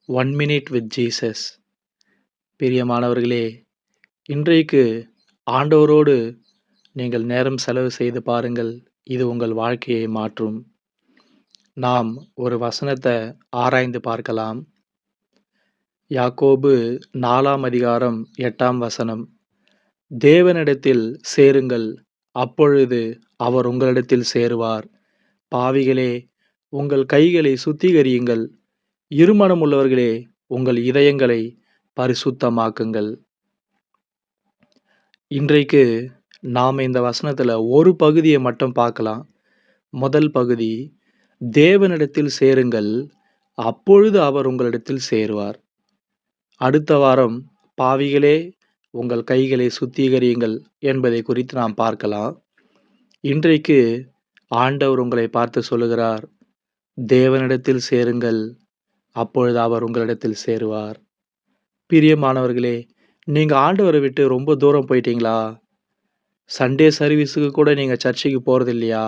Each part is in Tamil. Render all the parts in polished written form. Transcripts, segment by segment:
One minute with Jesus. பிரியமானவர்களே, இன்றைக்கு ஆண்டவரோடு நீங்கள் நேரம் செலவு செய்து பாருங்கள். இது உங்கள் வாழ்க்கையை மாற்றும். நாம் ஒரு வசனத்தை ஆராய்ந்து பார்க்கலாம். யாக்கோபு 4ஆம் அதிகாரம் 8ஆம் வசனம். தேவனிடத்தில் சேருங்கள், அப்பொழுது அவர் உங்களிடத்தில் சேருவார். பாவிகளே, உங்கள் கைகளை சுத்திகரியுங்கள், இருமனமுள்ளவர்களே, உங்கள் இதயங்களை பரிசுத்தமாக்குங்கள். இன்றைக்கு நாம் இந்த வசனத்தில் ஒரு பகுதியை மட்டும் பார்க்கலாம். முதல் பகுதி, தேவனிடத்தில் சேருங்கள், அப்பொழுது அவர் உங்களிடத்தில் சேருவார். அடுத்த வாரம், பாவிகளே, உங்கள் கைகளை சுத்திகரியுங்கள் என்பதை குறித்து நாம் பார்க்கலாம். இன்றைக்கு ஆண்டவர் உங்களை பார்த்து சொல்லுகிறார், தேவனிடத்தில் சேருங்கள், அப்பொழுது அவர் உங்களிடத்தில் சேருவார். பிரியமானவர்களே, நீங்கள் ஆண்டவரை விட்டு ரொம்ப தூரம் போயிட்டீங்களா? சண்டே சர்வீஸுக்கு கூட நீங்கள் சர்ச்சுக்கு போகிறது இல்லையா?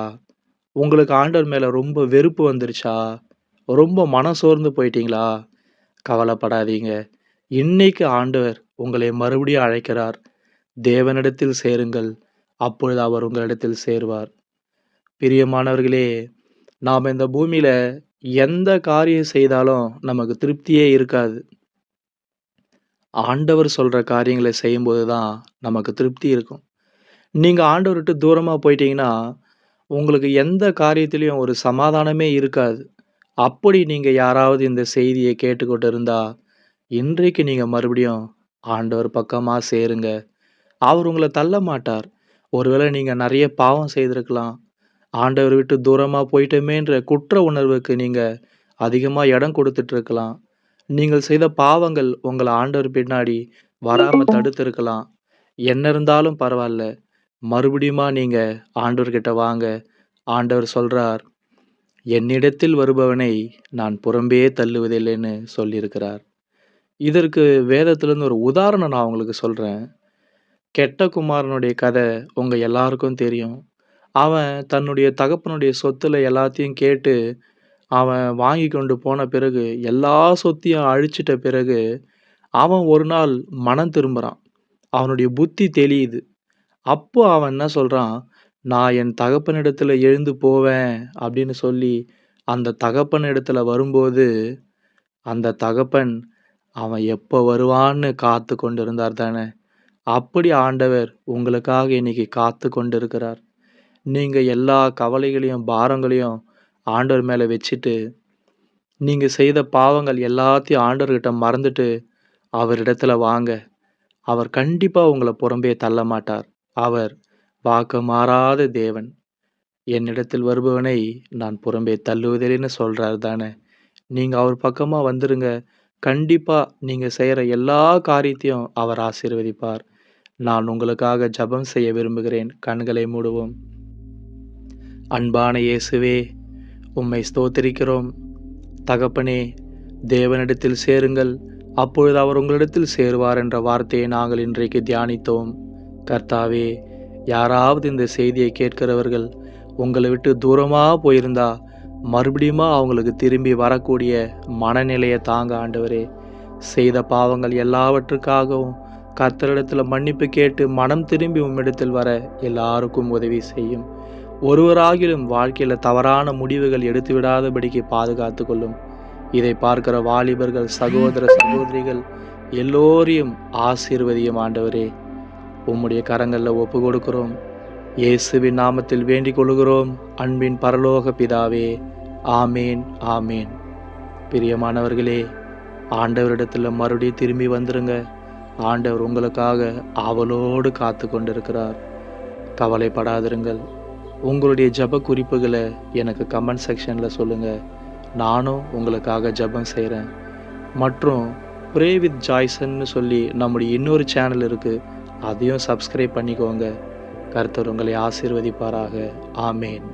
உங்களுக்கு ஆண்டவர் மேலே ரொம்ப வெறுப்பு வந்துருச்சா? ரொம்ப மனம் சோர்ந்து போயிட்டீங்களா? கவலைப்படாதீங்க. இன்னைக்கு ஆண்டவர் உங்களை மறுபடியும் அழைக்கிறார். தேவனிடத்தில் சேருங்கள், அப்பொழுது அவர் உங்களிடத்தில் சேருவார். பிரியமானவர்களே, நாம் இந்த பூமியில் எந்த காரியம் செய்தாலும் நமக்கு திருப்தியே இருக்காது. ஆண்டவர் சொல்கிற காரியங்களை செய்யும்போது தான் நமக்கு திருப்தி இருக்கும். நீங்கள் ஆண்டவர் விட்டு தூரமாக போயிட்டீங்கன்னா உங்களுக்கு எந்த காரியத்திலையும் ஒரு சமாதானமே இருக்காது. அப்படி நீங்கள் யாராவது இந்த செய்தியை கேட்டுக்கொண்டு இருந்தால், இன்றைக்கு நீங்கள் மறுபடியும் ஆண்டவர் பக்கமாக சேருங்க. அவர் உங்களை தள்ள மாட்டார். ஒருவேளை நீங்கள் நிறைய பாவம் செய்திருக்கலாம். ஆண்டவர் விட்டு தூரமாக போயிட்டோமேன்ற குற்ற உணர்வுக்கு நீங்கள் அதிகமாக இடம் கொடுத்துட்ருக்கலாம். நீங்கள் செய்த பாவங்கள் உங்களை ஆண்டவர் பின்னாடி வராமல் தடுத்திருக்கலாம். என்ன இருந்தாலும் பரவாயில்ல, மறுபடியுமா நீங்கள் ஆண்டவர்கிட்ட வாங்க. ஆண்டவர் சொல்கிறார், என்னிடத்தில் வருபவனை நான் புறம்பே தள்ளுவதில்லைன்னு சொல்லியிருக்கிறார். இதற்கு வேதத்திலேருந்து ஒரு உதாரணம் நான் உங்களுக்கு சொல்கிறேன். கெட்ட குமாரனுடைய கதை உங்கள் எல்லாருக்கும் தெரியும். அவன் தன்னுடைய தகப்பனுடைய சொத்துல எல்லாத்தையும் கேட்டு அவன் வாங்கி கொண்டு போன பிறகு, எல்லா சொத்தையும் அழிச்சிட்ட பிறகு, அவன் ஒரு நாள் மனம் திரும்புகிறான். அவனுடைய புத்தி தெளியுது. அப்போ அவன் என்ன சொல்கிறான், நான் என் தகப்பனிடத்தில் எழுந்து போவேன் அப்படின்னு சொல்லி அந்த தகப்பனிடத்தில் வரும்போது, அந்த தகப்பன் அவன் எப்போ வருவான்னு காத்து கொண்டு இருந்தார் தானே. அப்படி ஆண்டவர் உங்களுக்காக இன்னைக்கு காத்து கொண்டு இருக்கிறார். நீங்கள் எல்லா கவலைகளையும் பாரங்களையும் ஆண்டவர் மேலே வச்சுட்டு, நீங்கள் செய்த பாவங்கள் எல்லாத்தையும் ஆண்டவர்கிட்ட மறந்துட்டு அவரிடத்துல வாங்க. அவர் கண்டிப்பாக உங்களை புறம்பே தள்ள மாட்டார். அவர் வாக்கு மாறாத தேவன். என்னிடத்தில் வருபவனை நான் புறம்பே தள்ளுவதில்லைன்னு சொல்கிறார் தானே. நீங்கள் அவர் பக்கமாக வந்துருங்க. கண்டிப்பாக நீங்கள் செய்கிற எல்லா காரியத்தையும் அவர் ஆசீர்வதிப்பார். நான் உங்களுக்காக ஜெபம் செய்ய விரும்புகிறேன். கண்களை மூடுவோம். அன்பான இயேசுவே, உம்மை ஸ்தோத்திரிக்கிறோம். தகப்பனே, தேவனிடத்தில் சேருங்கள், அப்பொழுது அவர் உங்களிடத்தில் சேருவார் என்ற வார்த்தையை நாங்கள் இன்றைக்கு தியானித்தோம். கர்த்தாவே, யாராவது இந்த செய்தியை கேட்கிறவர்கள் உங்களை விட்டு தூரமாக போயிருந்தா மறுபடியுமா அவங்களுக்கு திரும்பி வரக்கூடிய மனநிலையை தாங்க ஆண்டவரே. செய்த பாவங்கள் எல்லாவற்றுக்காகவும் கர்த்தரிடத்தில் மன்னிப்பு கேட்டு மனம் திரும்பி உம்மிடத்தில் வர எல்லாருக்கும் உதவி செய்யும். ஒருவராகிலும் வாழ்க்கையில் தவறான முடிவுகள் எடுத்து விடாதபடிக்கு பாதுகாத்து கொள்ளும். இதை பார்க்கிற வாலிபர்கள், சகோதர சகோதரிகள் எல்லோரையும் ஆசீர்வதியும் ஆண்டவரே. உம்முடைய கரங்களில் ஒப்பு கொடுக்கிறோம். இயேசுவின் நாமத்தில் வேண்டிக் கொள்கிறோம், அன்பின் பரலோக பிதாவே. ஆமேன், ஆமேன். பிரியமானவர்களே, ஆண்டவரிடத்தில் மறுபடியும் திரும்பி வந்துருங்க. ஆண்டவர் உங்களுக்காக ஆவலோடு காத்து கொண்டிருக்கிறார். கவலைப்படாதிருங்கள். உங்களுடைய ஜெப குறிப்புகளை எனக்கு கமெண்ட் செக்ஷனில் சொல்லுங்கள். நானும் உங்களுக்காக ஜெபம் செய்கிறேன். மற்றும் ப்ரே வித் ஜாய்சன்னு சொல்லி நம்முடைய இன்னொரு சேனல் இருக்குது. அதையும் சப்ஸ்கிரைப் பண்ணிக்கோங்க. கர்த்தர் உங்களை ஆசீர்வதிப்பாராக. ஆமேன்.